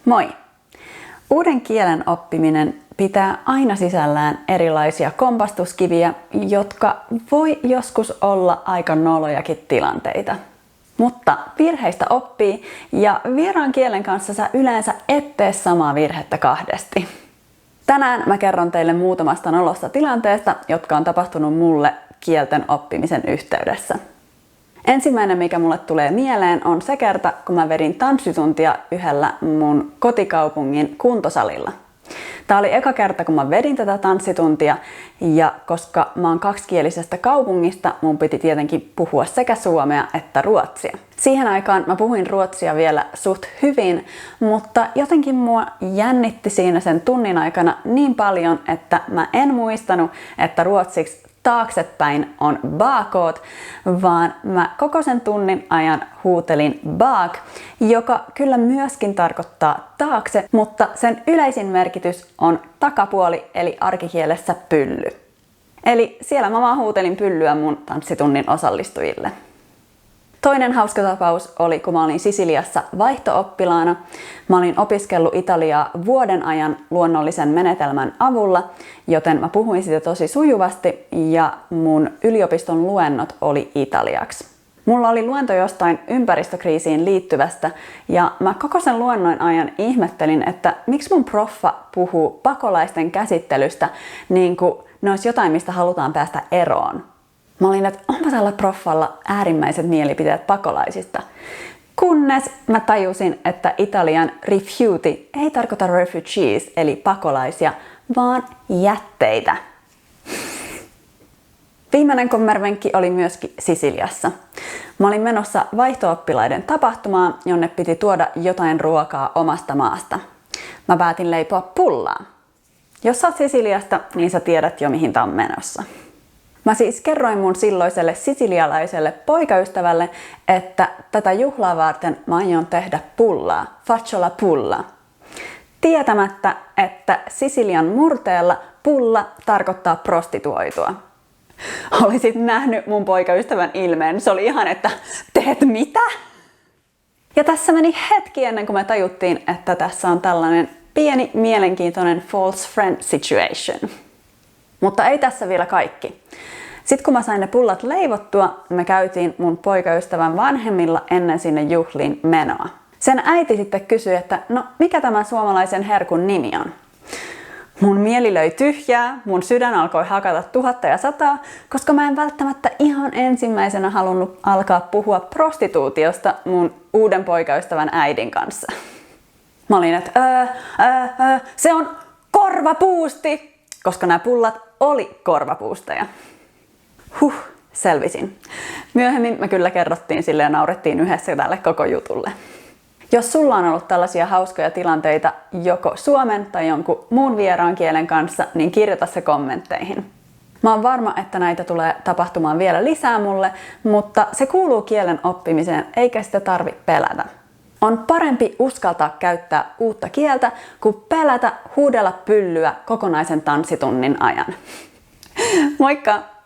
Moi! Uuden kielen oppiminen pitää aina sisällään erilaisia kompastuskiviä, jotka voi joskus olla aika nolojakin tilanteita. Mutta virheistä oppii ja vieraan kielen kanssa sä yleensä et tee samaa virhettä kahdesti. Tänään mä kerron teille muutamasta nolosta tilanteesta, jotka on tapahtunut mulle kielten oppimisen yhteydessä. Ensimmäinen, mikä mulle tulee mieleen, on se kerta, kun mä vedin tanssituntia yhdellä mun kotikaupungin kuntosalilla. Tää oli eka kerta, kun mä vedin tätä tanssituntia, ja koska mä oon kaksikielisestä kaupungista, mun piti tietenkin puhua sekä suomea että ruotsia. Siihen aikaan mä puhuin ruotsia vielä suht hyvin, mutta jotenkin mua jännitti siinä sen tunnin aikana niin paljon, että mä en muistanut, että ruotsiksi taaksepäin on bakåt, vaan mä koko sen tunnin ajan huutelin bak, joka kyllä myöskin tarkoittaa taakse, mutta sen yleisin merkitys on takapuoli eli arkikielessä pylly. Eli siellä mä vaan huutelin pyllyä mun tanssitunnin osallistujille. Toinen hauska tapaus oli, kun mä olin Sisiliassa vaihto-oppilaana. Mä olin opiskellut italiaa vuoden ajan luonnollisen menetelmän avulla, joten mä puhuin sitä tosi sujuvasti ja mun yliopiston luennot oli italiaksi. Mulla oli luento jostain ympäristökriisiin liittyvästä ja mä koko sen luennon ajan ihmettelin, että miksi mun proffa puhuu pakolaisten käsittelystä niin kuin ne olisi jotain, mistä halutaan päästä eroon. Mä olin, että onpa tällä proffalla äärimmäiset mielipiteet pakolaisista. Kunnes mä tajusin, että italian rifiuti ei tarkoita refugees eli pakolaisia, vaan jätteitä. Viimeinen kommervenkki oli myöskin Sisiliassa. Mä olin menossa vaihto-oppilaiden tapahtumaan, jonne piti tuoda jotain ruokaa omasta maasta. Mä päätin leipoa pullaa. Jos sä oot Sisiliasta, niin sä tiedät jo mihin tää on menossa. Mä siis kerroin mun silloiselle sisilialaiselle poikaystävälle, että tätä juhlaa varten mä aion tehdä pullaa, faccio la pulla. Tietämättä, että Sisilian murteella pulla tarkoittaa prostituoitua. Olisit nähnyt mun poikaystävän ilmeen, se oli ihan, että teet mitä? Ja tässä meni hetki ennen kuin me tajuttiin, että tässä on tällainen pieni mielenkiintoinen false friend situation. Mutta ei tässä vielä kaikki. Sitten kun mä sain ne pullat leivottua, me käytiin mun poikaystävän vanhemmilla ennen sinne juhliin menoa. Sen äiti sitten kysyi, että no mikä tämän suomalaisen herkun nimi on? Mun mieli löi tyhjää, mun sydän alkoi hakata 1000 ja 100, koska mä en välttämättä ihan ensimmäisenä halunnut alkaa puhua prostituutiosta mun uuden poikaystävän äidin kanssa. Mä olin, että se on korvapuusti, koska nämä pullat oli korvapuusteja. Selvisin. Myöhemmin me kyllä kerrottiin sille ja naurettiin yhdessä tälle koko jutulle. Jos sulla on ollut tällaisia hauskoja tilanteita joko suomen tai jonkun muun vieraan kielen kanssa, niin kirjoita se kommentteihin. Mä oon varma, että näitä tulee tapahtumaan vielä lisää mulle, mutta se kuuluu kielen oppimiseen eikä sitä tarvitse pelätä. On parempi uskaltaa käyttää uutta kieltä kuin pelätä huudella pyllyä kokonaisen tanssitunnin ajan. Moikka!